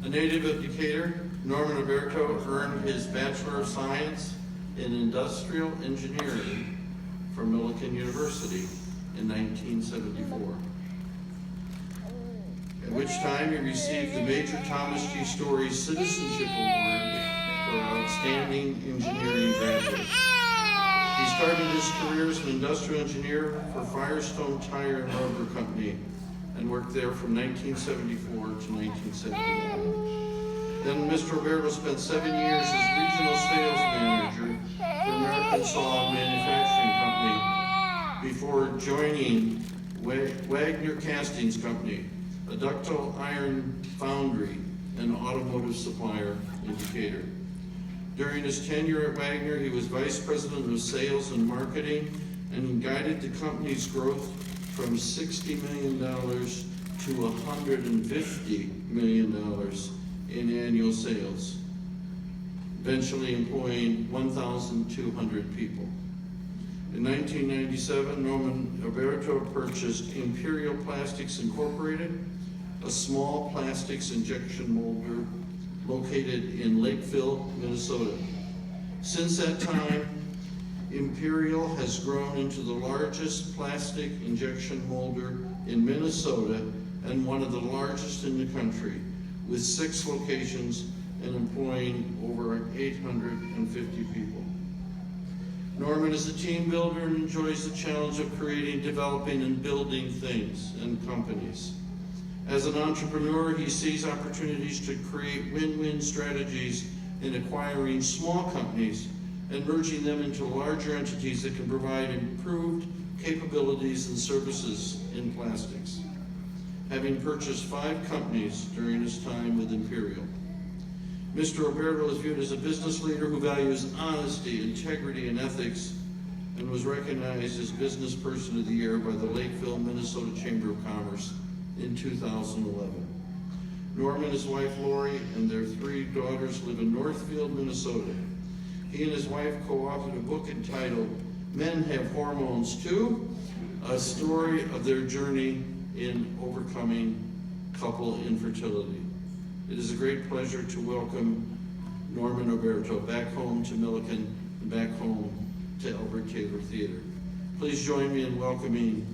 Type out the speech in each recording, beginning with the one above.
A native of Decatur, Norman Oberto earned his Bachelor of Science in Industrial Engineering from Millikin University in 1974, at which time he received the Major Thomas G. Story Citizenship Award for Outstanding Engineering Graduate. He started his career as an industrial engineer for Firestone Tire and Rubber Company and worked there from 1974 to 1979. Then Mr. Oberto spent 7 years as regional sales manager for American Saw Manufacturing Company before joining Wagner Castings Company, a ductile iron foundry and automotive supplier in Decatur. During his tenure at Wagner, he was vice president of sales and marketing and guided the company's growth from $60 million to $150 million in annual sales, eventually employing 1,200 people. In 1997, Norman Oberto purchased Imperial Plastics Incorporated, a small plastics injection molder located in Lakeville, Minnesota. Since that time, Imperial has grown into the largest plastic injection molder in Minnesota and one of the largest in the country, with 6 locations and employing over 850 people. Norman is a team builder and enjoys the challenge of creating, developing, and building things and companies. As an entrepreneur, he sees opportunities to create win-win strategies in acquiring small companies and merging them into larger entities that can provide improved capabilities and services in plastics, having purchased 5 companies during his time with Imperial. Mr. Oberto is viewed as a business leader who values honesty, integrity, and ethics, and was recognized as Business Person of the Year by the Lakeville, Minnesota Chamber of Commerce in 2011. Norman, his wife Lori, and their 3 daughters live in Northfield, Minnesota. He and his wife co-authored a book entitled Men Have Hormones Too, a story of their journey in overcoming couple infertility. It is a great pleasure to welcome Norman Oberto back home to Millikin and back home to Albert Taylor Theater. Please join me in welcoming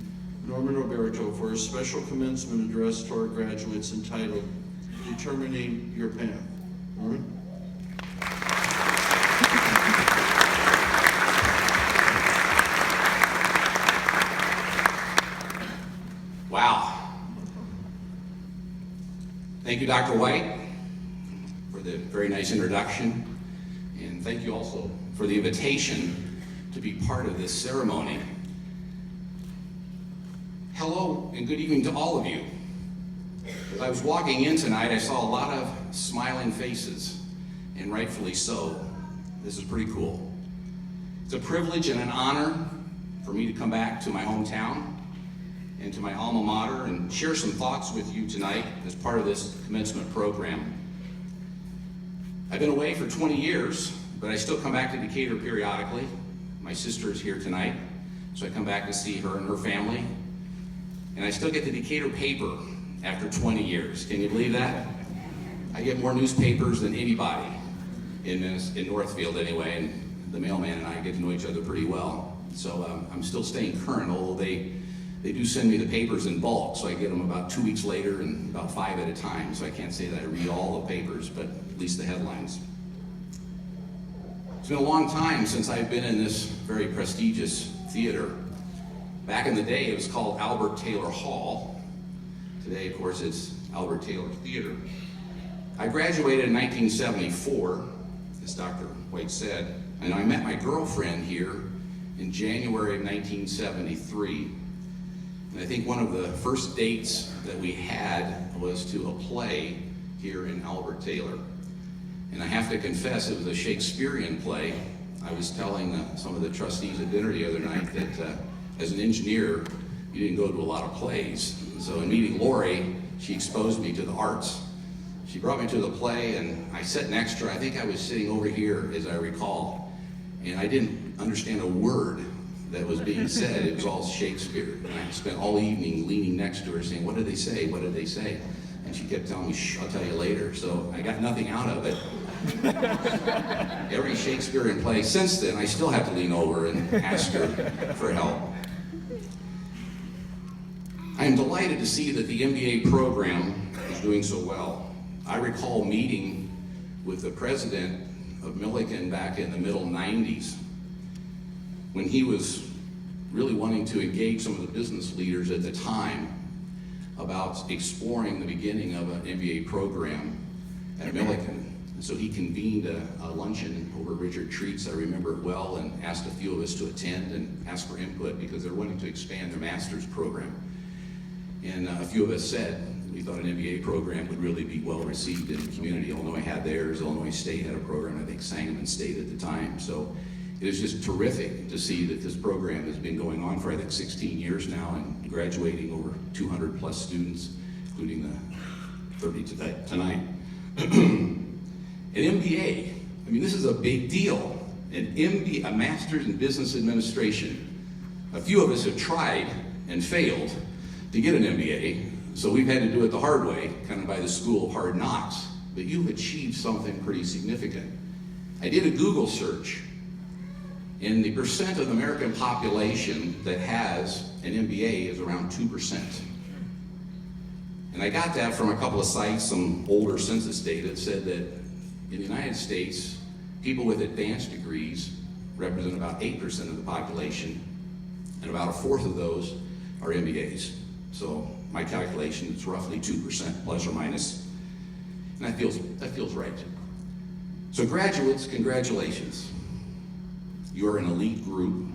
Norman Oberto for a special commencement address to our graduates entitled Determining Your Path. Norman? Wow. Thank you, Dr. White, for the very nice introduction. And thank you also for the invitation to be part of this ceremony. Hello and good evening to all of you. As I was walking in tonight, I saw a lot of smiling faces, and rightfully so. This is pretty cool. It's a privilege and an honor for me to come back to my hometown and to my alma mater and share some thoughts with you tonight as part of this commencement program. I've been away for 20 years, but I still come back to Decatur periodically. My sister is here tonight, so I come back to see her and her family. And I still get the Decatur paper after 20 years. Can you believe that? I get more newspapers than anybody in Northfield anyway, and the mailman and I get to know each other pretty well. So I'm still staying current, although they do send me the papers in bulk, so I get them about 2 weeks later and about 5 at a time, so I can't say that I read all the papers, but at least the headlines. It's been a long time since I've been in this very prestigious theater. Back in the day, it was called Albert Taylor Hall. Today, of course, it's Albert Taylor Theater. I graduated in 1974, as Dr. White said, and I met my girlfriend here in January of 1973. And I think one of the first dates that we had was to a play here in Albert Taylor. And I have to confess, it was a Shakespearean play. I was telling some of the trustees at dinner the other night that as an engineer, you didn't go to a lot of plays. So in meeting Lori, she exposed me to the arts. She brought me to the play, and I sat next to her. I think I was sitting over here, as I recall, and I didn't understand a word that was being said. It was all Shakespeare. And I spent all evening leaning next to her saying, what did they say? What did they say? And she kept telling me, shh, I'll tell you later. So I got nothing out of it. Every Shakespearean play since then, I still have to lean over and ask her for help. I am delighted to see that the MBA program is doing so well. I recall meeting with the president of Millikin back in the middle 90s when he was really wanting to engage some of the business leaders at the time about exploring the beginning of an MBA program at Millikin. And so he convened a luncheon over Richard Treats, I remember it well, and asked a few of us to attend and ask for input because they're wanting to expand their master's program. And a few of us said we thought an MBA program would really be well received in the community. Illinois had theirs, Illinois State had a program, I think Sangamon State at the time. So it is just terrific to see that this program has been going on for I think 16 years now and graduating over 200 plus students, including the 30 tonight. An MBA, I mean, this is a big deal. An MBA, a Master's in Business Administration. A few of us have tried and failed to get an MBA, so we've had to do it the hard way, kind of by the school of hard knocks. But you've achieved something pretty significant. I did a Google search, and the percent of the American population that has an MBA is around 2%. And I got that from a couple of sites, some older census data that said that in the United States, people with advanced degrees represent about 8% of the population, and about a fourth of those are MBAs. So my calculation is roughly 2%, plus or minus, and that feels right. So graduates, congratulations. You are an elite group,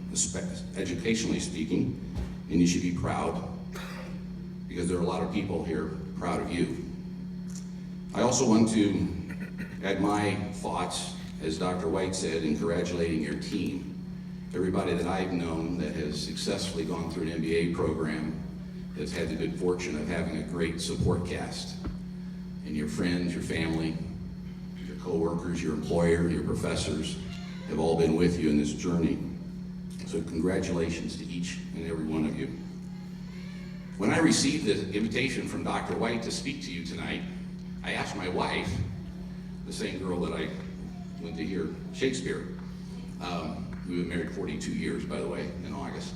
educationally speaking, and you should be proud, because there are a lot of people here proud of you. I also want to add my thoughts, as Dr. White said, in congratulating your team. Everybody that I've known that has successfully gone through an MBA program has had the good fortune of having a great support cast. And your friends, your family, your coworkers, your employer, your professors have all been with you in this journey. So congratulations to each and every one of you. When I received the invitation from Dr. White to speak to you tonight, I asked my wife, the same girl that I went to hear Shakespeare. We've been married 42 years, by the way, in August.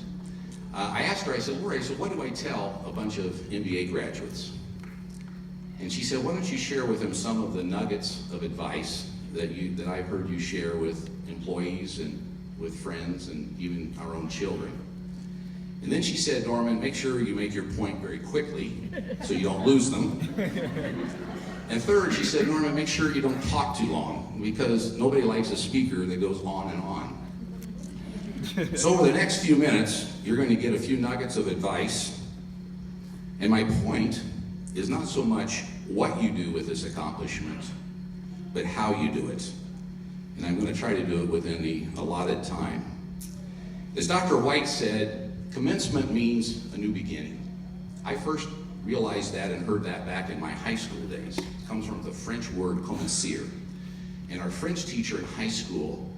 I asked her, I said, Lori, what do I tell a bunch of MBA graduates? And she said, why don't you share with them some of the nuggets of advice that I've heard you share with employees and with friends and even our own children. And then she said, Norman, make sure you make your point very quickly so you don't lose them. And third, she said, Norman, make sure you don't talk too long, because nobody likes a speaker that goes on and on. So over the next few minutes, you're going to get a few nuggets of advice. And my point is not so much what you do with this accomplishment, but how you do it. And I'm going to try to do it within the allotted time. As Dr. White said, commencement means a new beginning. I first realized that and heard that back in my high school days. It comes from the French word commencer. And our French teacher in high school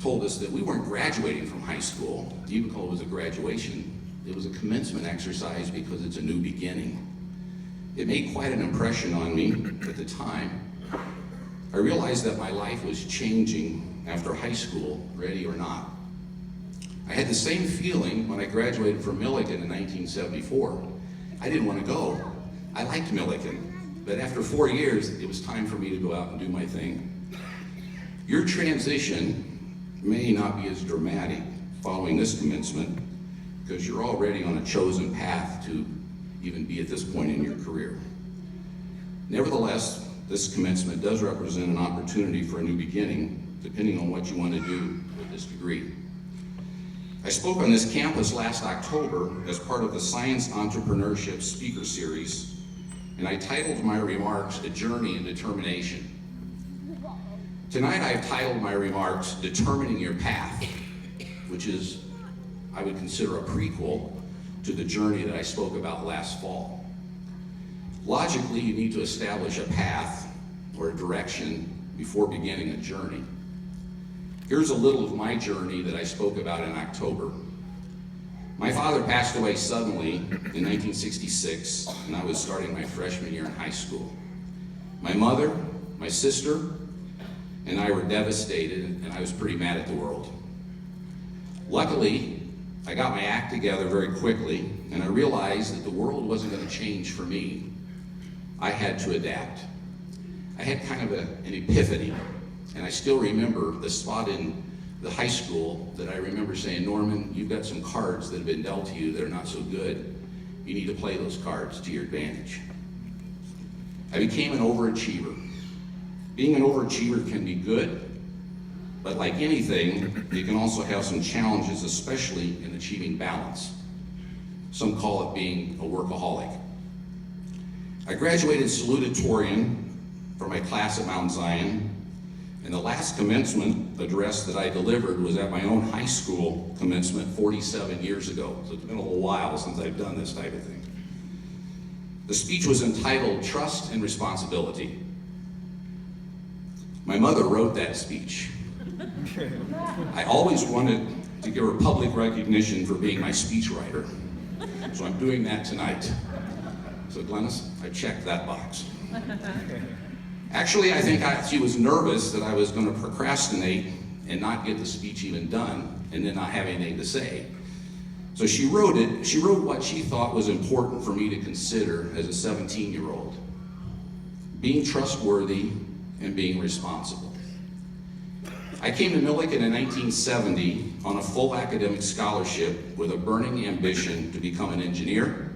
told us that we weren't graduating from high school. Even though it was a graduation, it was a commencement exercise because it's a new beginning. It made quite an impression on me at the time. I realized that my life was changing after high school, ready or not. I had the same feeling when I graduated from Millikin in 1974. I didn't want to go. I liked Millikin, but after 4 years, it was time for me to go out and do my thing. Your transition may not be as dramatic following this commencement, because you're already on a chosen path to even be at this point in your career. Nevertheless, this commencement does represent an opportunity for a new beginning, depending on what you want to do with this degree. I spoke on this campus last October as part of the Science Entrepreneurship Speaker Series, and I titled my remarks, A Journey in Determination. Tonight I've titled my remarks, Determining Your Path, which is, I would consider, a prequel to the journey that I spoke about last fall. Logically, you need to establish a path or a direction before beginning a journey. Here's a little of my journey that I spoke about in October. My father passed away suddenly in 1966, and I was starting my freshman year in high school. My mother, my sister, and I were devastated, and I was pretty mad at the world. Luckily, I got my act together very quickly, and I realized that the world wasn't going to change for me. I had to adapt. I had kind of an epiphany, and I still remember the spot in the high school that I remember saying, Norman, you've got some cards that have been dealt to you that are not so good. You need to play those cards to your advantage. I became an overachiever. Being an overachiever can be good, but like anything, it can also have some challenges, especially in achieving balance. Some call it being a workaholic. I graduated salutatorian from my class at Mount Zion, and the last commencement address that I delivered was at my own high school commencement 47 years ago. So it's been a little while since I've done this type of thing. The speech was entitled Trust and Responsibility. My mother wrote that speech. I always wanted to give her public recognition for being my speechwriter, so I'm doing that tonight. So Glennis, I checked that box. Actually, I think she was nervous that I was going to procrastinate and not get the speech even done and then not have anything to say. So she wrote what she thought was important for me to consider as a 17-year-old. Being trustworthy and being responsible. I came to Millikin in 1970 on a full academic scholarship with a burning ambition to become an engineer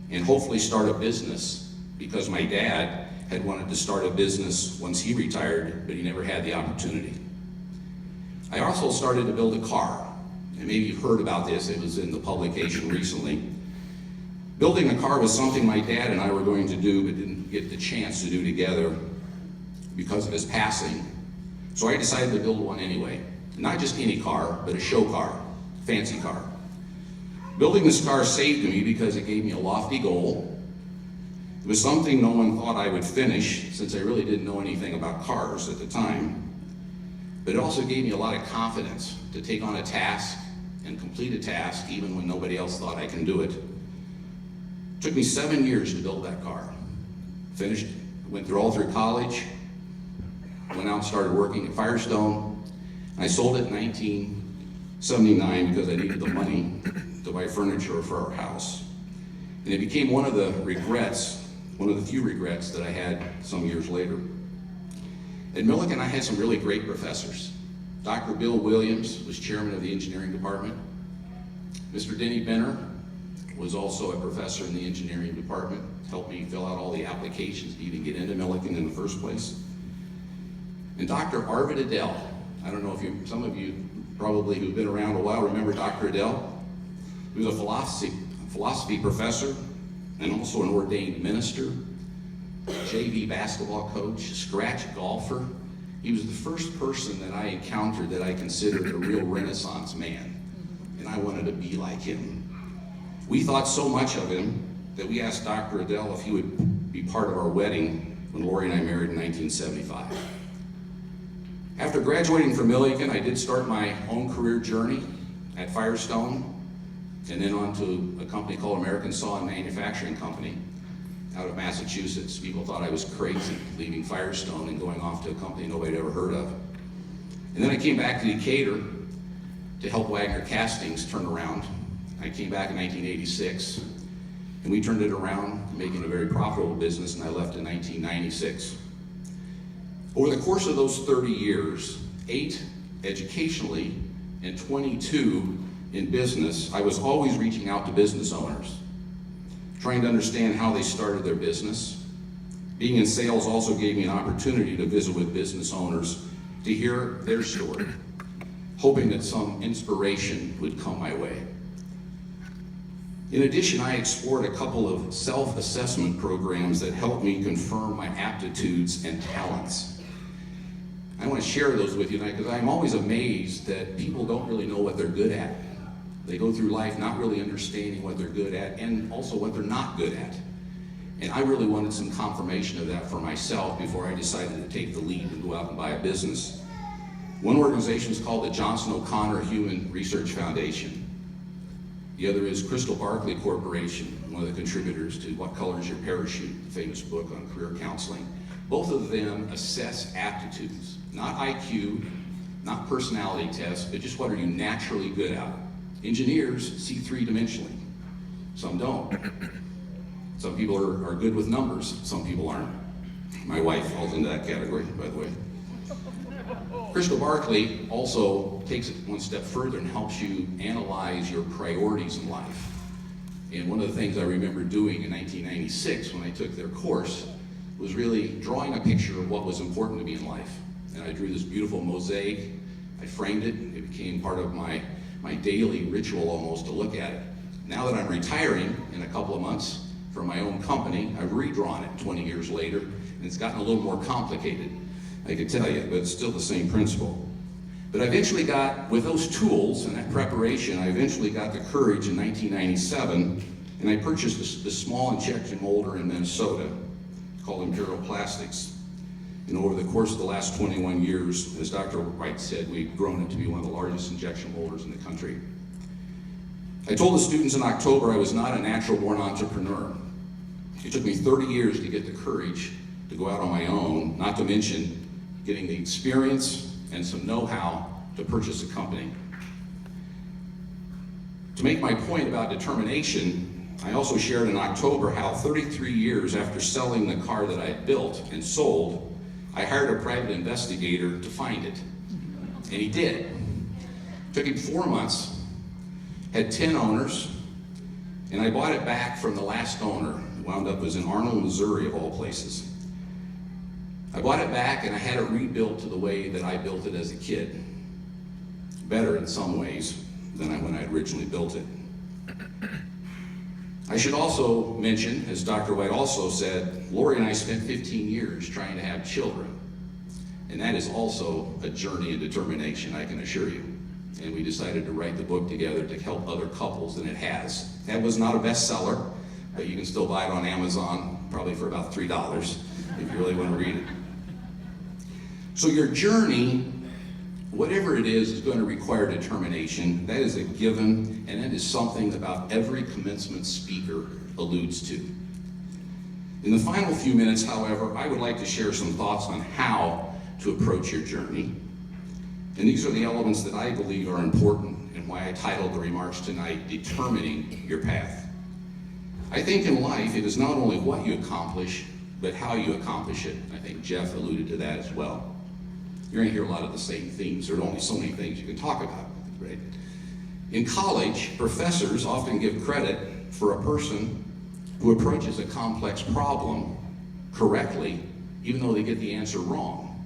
and hopefully start a business, because my dad had wanted to start a business once he retired, but he never had the opportunity. I also started to build a car, and maybe you've heard about this, it was in the publication recently. Building a car was something my dad and I were going to do, but didn't get the chance to do together because of his passing. So I decided to build one anyway. Not just any car, but a show car, fancy car. Building this car saved me because it gave me a lofty goal. It was something no one thought I would finish, since I really didn't know anything about cars at the time. But it also gave me a lot of confidence to take on a task and complete a task even when nobody else thought I can do it. It took me 7 years to build that car. Finished, went all through college, went out and started working at Firestone. I sold it in 1979 because I needed the money to buy furniture for our house. And it became one of the few regrets that I had some years later. At Millikin, I had some really great professors. Dr. Bill Williams was chairman of the engineering department. Mr. Denny Benner was also a professor in the engineering department, helped me fill out all the applications to even get into Millikin in the first place. And Dr. Arvid Adele, I don't know if some of you probably who've been around a while remember Dr. Adele. He was a philosophy professor and also an ordained minister, JV basketball coach, scratch golfer. He was the first person that I encountered that I considered a real Renaissance man, and I wanted to be like him. We thought so much of him that we asked Dr. Adele if he would be part of our wedding when Lori and I married in 1975. After graduating from Millikin, I did start my own career journey at Firestone, and then on to a company called American Saw and Manufacturing Company out of Massachusetts. People thought I was crazy leaving Firestone and going off to a company nobody had ever heard of. And then I came back to Decatur to help Wagner Castings turn around. I came back in 1986, and we turned it around, making a very profitable business, and I left in 1996. Over the course of those 30 years, 8 educationally and 22 in business, I was always reaching out to business owners, trying to understand how they started their business. Being in sales also gave me an opportunity to visit with business owners to hear their story, hoping that some inspiration would come my way. In addition, I explored a couple of self-assessment programs that helped me confirm my aptitudes and talents. I want to share those with you tonight because I'm always amazed that people don't really know what they're good at. They go through life not really understanding what they're good at and also what they're not good at. And I really wanted some confirmation of that for myself before I decided to take the lead and go out and buy a business. One organization is called the Johnson O'Connor Human Research Foundation. The other is Crystal Barkley Corporation, one of the contributors to What Color is Your Parachute, the famous book on career counseling. Both of them assess aptitudes, not IQ, not personality tests, but just what are you naturally good at. Engineers see three-dimensionally. Some don't. Some people are good with numbers, some people aren't. My wife falls into that category, by the way. Crystal Barkley also takes it one step further and helps you analyze your priorities in life. And one of the things I remember doing in 1996 when I took their course was really drawing a picture of what was important to me in life. And I drew this beautiful mosaic. I framed it. It became part of my daily ritual almost to look at it. Now that I'm retiring in a couple of months from my own company, I've redrawn it 20 years later, and it's gotten a little more complicated, I can tell you, but it's still the same principle. But I eventually got, with those tools and that preparation, I eventually got the courage in 1997, and I purchased this small injection molder in Minnesota called Imperial Plastics. And over the course of the last 21 years, as Dr. White said, we've grown it to be one of the largest injection molders in the country. I told the students in October I was not a natural-born entrepreneur. It took me 30 years to get the courage to go out on my own, not to mention getting the experience and some know-how to purchase a company. To make my point about determination, I also shared in October how 33 years after selling the car that I had built and sold, I hired a private investigator to find it. And he did. It took him 4 months, had 10 owners, and I bought it back from the last owner, who wound up was in Arnold, Missouri, of all places. I bought it back and I had it rebuilt to the way that I built it as a kid. Better in some ways than when I originally built it. I should also mention, as Dr. White also said, Lori and I spent 15 years trying to have children. And that is also a journey and determination, I can assure you. And we decided to write the book together to help other couples, and it has. That was not a bestseller, but you can still buy it on Amazon, probably for about $3 if you really want to read it. So your journey, whatever it is going to require determination. That is a given, and that is something about every commencement speaker alludes to. In the final few minutes, however, I would like to share some thoughts on how to approach your journey. And these are the elements that I believe are important and why I titled the remarks tonight, Determining Your Path. I think in life, it is not only what you accomplish, but how you accomplish it. I think Jeff alluded to that as well. You're going to hear a lot of the same themes. There are only so many things you can talk about, right? In college, professors often give credit for a person who approaches a complex problem correctly, even though they get the answer wrong.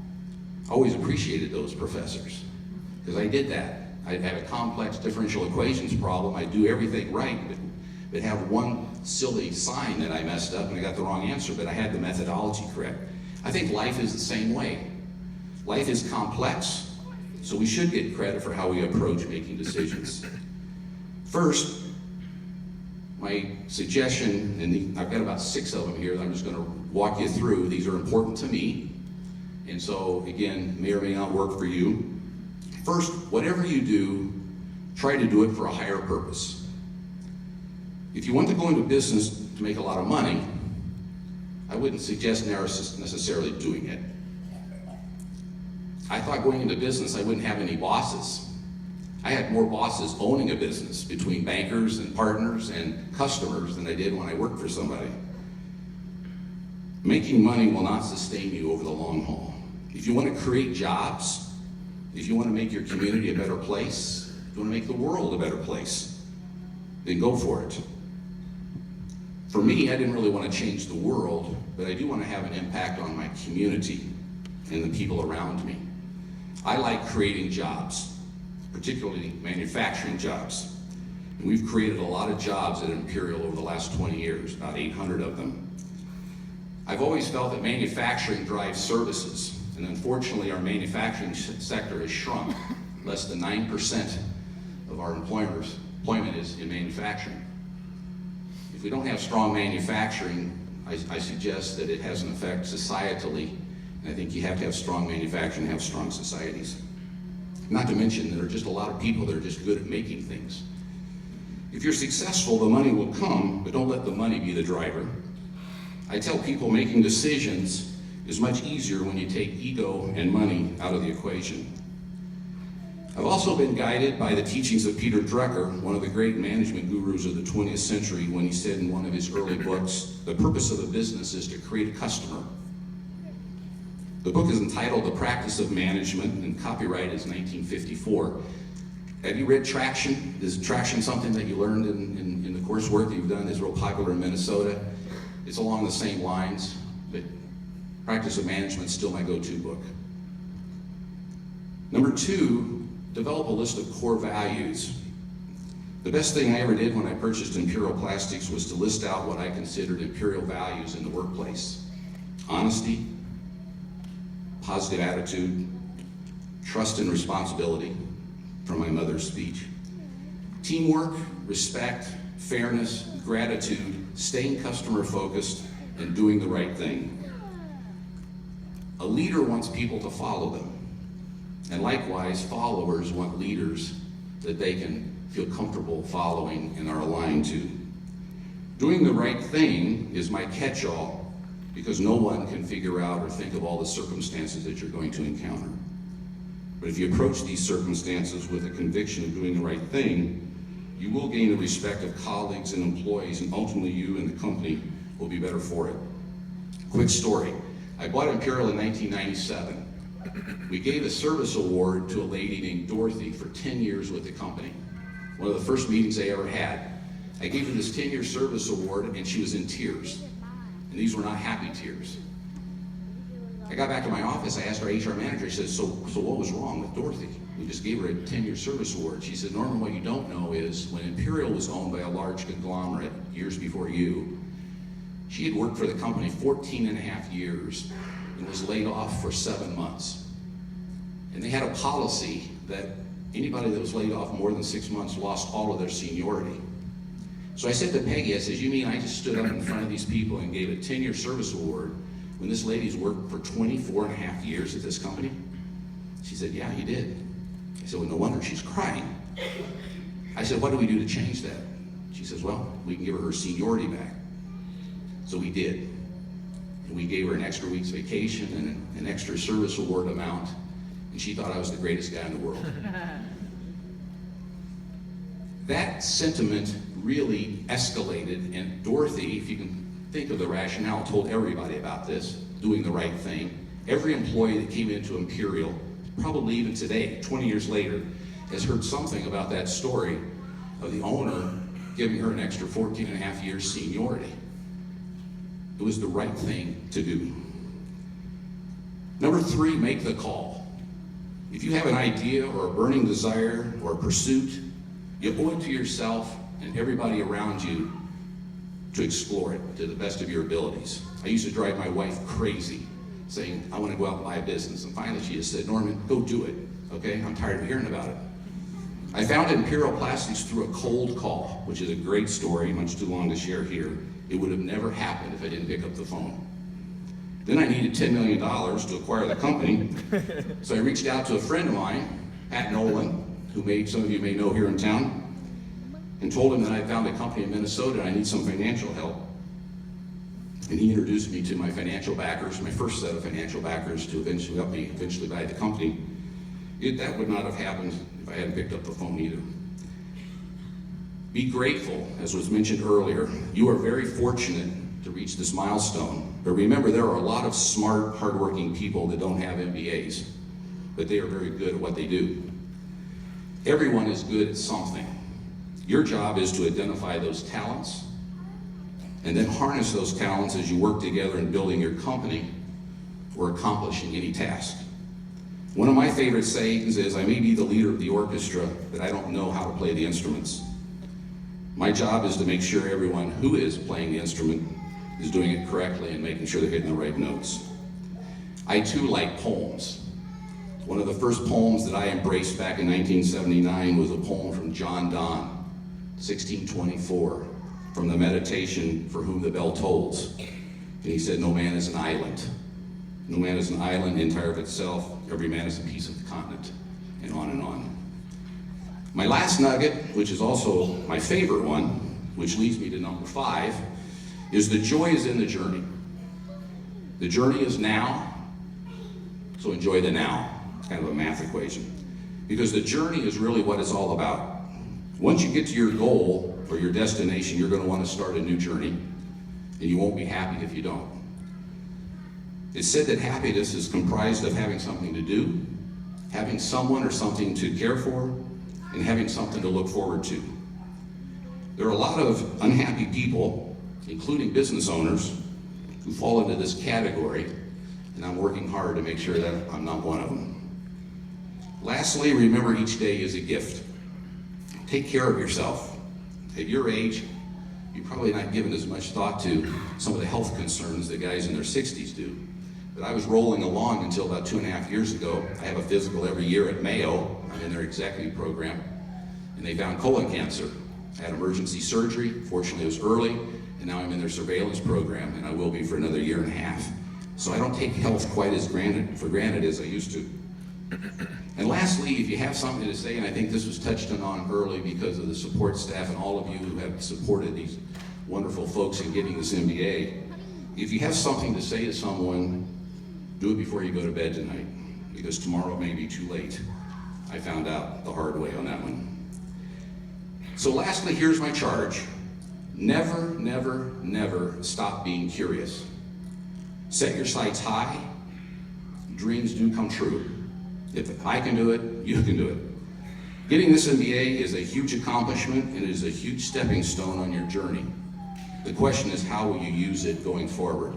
I always appreciated those professors, because I did that. I'd have a complex differential equations problem. I'd do everything right, but have one silly sign that I messed up and I got the wrong answer, but I had the methodology correct. I think life is the same way. Life is complex, so we should get credit for how we approach making decisions. First, my suggestion, and I've got about 6 of them here that I'm just going to walk you through. These are important to me, and so again, may or may not work for you. First, whatever you do, try to do it for a higher purpose. If you want to go into business to make a lot of money, I wouldn't suggest necessarily doing it. I thought going into business I wouldn't have any bosses. I had more bosses owning a business between bankers and partners and customers than I did when I worked for somebody. Making money will not sustain you over the long haul. If you want to create jobs, if you want to make your community a better place, if you want to make the world a better place, then go for it. For me, I didn't really want to change the world, but I do want to have an impact on my community and the people around me. I like creating jobs, particularly manufacturing jobs. And we've created a lot of jobs at Imperial over the last 20 years, about 800 of them. I've always felt that manufacturing drives services, and unfortunately our manufacturing sector has shrunk. Less than 9% of our employment is in manufacturing. If we don't have strong manufacturing, I suggest that it has an effect societally. And I think you have to have strong manufacturing to have strong societies. Not to mention there are just a lot of people that are just good at making things. If you're successful, the money will come, but don't let the money be the driver. I tell people making decisions is much easier when you take ego and money out of the equation. I've also been guided by the teachings of Peter Drucker, one of the great management gurus of the 20th century, when he said in one of his early books, the purpose of a business is to create a customer. The book is entitled The Practice of Management, and copyright is 1954. Have you read Traction? Is Traction something that you learned in the coursework that you've done? It's real popular in Minnesota. It's along the same lines, but Practice of Management is still my go-to book. Number 2, develop a list of core values. The best thing I ever did when I purchased Imperial Plastics was to list out what I considered Imperial values in the workplace. Honesty, positive attitude, trust and responsibility, from my mother's speech. Teamwork, respect, fairness, gratitude, staying customer focused, and doing the right thing. A leader wants people to follow them. And likewise, followers want leaders that they can feel comfortable following and are aligned to. Doing the right thing is my catch-all because no one can figure out or think of all the circumstances that you're going to encounter. But if you approach these circumstances with a conviction of doing the right thing, you will gain the respect of colleagues and employees, and ultimately you and the company will be better for it. Quick story. I bought Imperial in 1997. We gave a service award to a lady named Dorothy for 10 years with the company. One of the first meetings I ever had. I gave her this 10-year service award and she was in tears. And these were not happy tears. I got back to my office, I asked our HR manager, I said, so what was wrong with Dorothy? We just gave her a 10-year service award. She said, Norman, what you don't know is when Imperial was owned by a large conglomerate years before you, she had worked for the company 14 and a half years and was laid off for 7 months. And they had a policy that anybody that was laid off more than 6 months lost all of their seniority. So I said to Peggy, I said, you mean I just stood up in front of these people and gave a 10-year service award when this lady's worked for 24 and a half years at this company? She said, yeah, you did. I said, well, no wonder she's crying. I said, what do we do to change that? She says, well, we can give her seniority back. So we did. And we gave her an extra week's vacation and an extra service award amount. And she thought I was the greatest guy in the world. That sentiment really escalated, and Dorothy, if you can think of the rationale, told everybody about this, doing the right thing. Every employee that came into Imperial, probably even today, 20 years later, has heard something about that story of the owner giving her an extra 14 and a half years seniority. It was the right thing to do. Number 3, make the call. If you have an idea or a burning desire or a pursuit, you owe it to yourself and everybody around you to explore it to the best of your abilities. I used to drive my wife crazy, saying, I want to go out and buy a business. And finally she just said, Norman, go do it, okay? I'm tired of hearing about it. I found Imperial Plastics through a cold call, which is a great story, much too long to share here. It would have never happened if I didn't pick up the phone. Then I needed $10 million to acquire the company, so I reached out to a friend of mine, Pat Nolan, who some of you may know here in town, and told him that I found a company in Minnesota and I need some financial help. And he introduced me to my financial backers, my first set of financial backers, to eventually help me buy the company. That would not have happened if I hadn't picked up the phone either. Be grateful, as was mentioned earlier. You are very fortunate to reach this milestone. But remember, there are a lot of smart, hardworking people that don't have MBAs, but they are very good at what they do. Everyone is good at something. Your job is to identify those talents and then harness those talents as you work together in building your company or accomplishing any task. One of my favorite sayings is, I may be the leader of the orchestra, but I don't know how to play the instruments. My job is to make sure everyone who is playing the instrument is doing it correctly and making sure they're hitting the right notes. I too like poems. One of the first poems that I embraced back in 1979 was a poem from John Donne, 1624, from the meditation For Whom the Bell Tolls. And he said, no man is an island. No man is an island entire of itself. Every man is a piece of the continent, and on and on. My last nugget, which is also my favorite one, which leads me to number 5, is the joy is in the journey. The journey is now, so enjoy the now. It's kind of a math equation. Because the journey is really what it's all about. Once you get to your goal or your destination, you're going to want to start a new journey, and you won't be happy if you don't. It's said that happiness is comprised of having something to do, having someone or something to care for, and having something to look forward to. There are a lot of unhappy people, including business owners, who fall into this category, and I'm working hard to make sure that I'm not one of them. Lastly, remember each day is a gift. Take care of yourself. At your age, you're probably not given as much thought to some of the health concerns that guys in their 60s do. But I was rolling along until about 2.5 years ago. I have a physical every year at Mayo. I'm in their executive program, and they found colon cancer. I had emergency surgery. Fortunately, it was early, and now I'm in their surveillance program, and I will be for another 1.5 years. So I don't take health quite as for granted as I used to. And lastly, if you have something to say, and I think this was touched on early because of the support staff and all of you who have supported these wonderful folks in getting this MBA, if you have something to say to someone, do it before you go to bed tonight, because tomorrow may be too late. I found out the hard way on that one. So lastly, here's my charge. Never, never, never stop being curious. Set your sights high. Dreams do come true. If I can do it, you can do it. Getting this MBA is a huge accomplishment and it is a huge stepping stone on your journey. The question is, how will you use it going forward?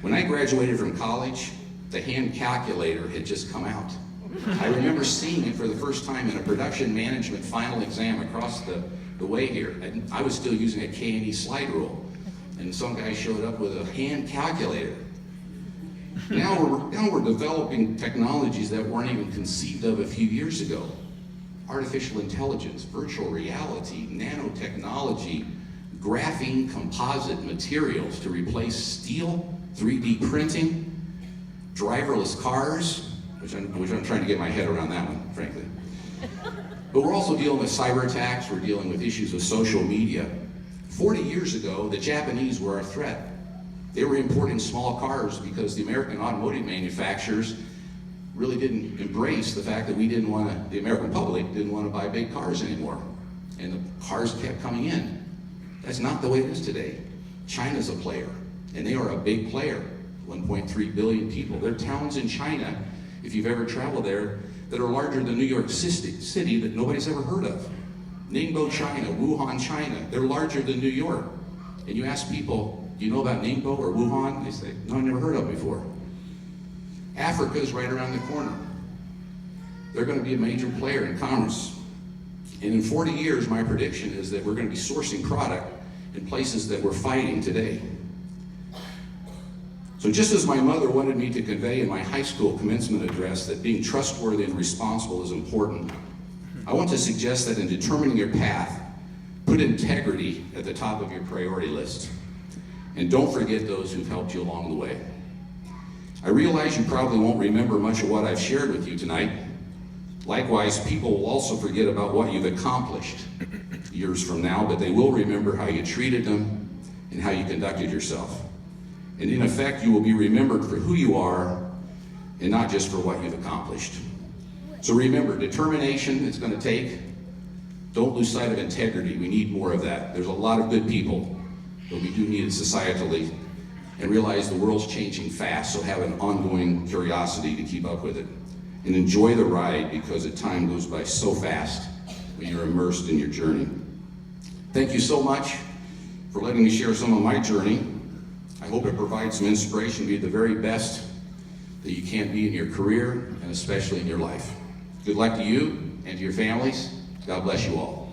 When I graduated from college, the hand calculator had just come out. I remember seeing it for the first time in a production management final exam across the way here. And I was still using a K&E slide rule. And some guy showed up with a hand calculator. Now we're developing technologies that weren't even conceived of a few years ago. Artificial intelligence, virtual reality, nanotechnology, graphene composite materials to replace steel, 3D printing, driverless cars, which I'm trying to get my head around that one, frankly. But we're also dealing with cyber attacks, we're dealing with issues with social media. 40 years ago, the Japanese were our threat. They were importing small cars because the American automotive manufacturers really didn't embrace the fact that the American public didn't want to buy big cars anymore. And the cars kept coming in. That's not the way it is today. China's a player, and they are a big player. 1.3 billion people. There are towns in China, if you've ever traveled there, that are larger than New York City that nobody's ever heard of. Ningbo, China, Wuhan, China, they're larger than New York. And you ask people, do you know about Ningbo or Wuhan? They say, no, I've never heard of it before. Africa is right around the corner. They're going to be a major player in commerce. And in 40 years, my prediction is that we're going to be sourcing product in places that we're fighting today. So just as my mother wanted me to convey in my high school commencement address that being trustworthy and responsible is important, I want to suggest that in determining your path, put integrity at the top of your priority list. And don't forget those who've helped you along the way. I realize you probably won't remember much of what I've shared with you tonight. Likewise, people will also forget about what you've accomplished years from now, but they will remember how you treated them and how you conducted yourself. And in effect, you will be remembered for who you are and not just for what you've accomplished. So remember, determination it's going to take. Don't lose sight of integrity. We need more of that. There's a lot of good people, but we do need it societally. And realize the world's changing fast, so have an ongoing curiosity to keep up with it. And enjoy the ride, because the time goes by so fast when you're immersed in your journey. Thank you so much for letting me share some of my journey. I hope it provides some inspiration to be the very best that you can be in your career and especially in your life. Good luck to you and to your families. God bless you all.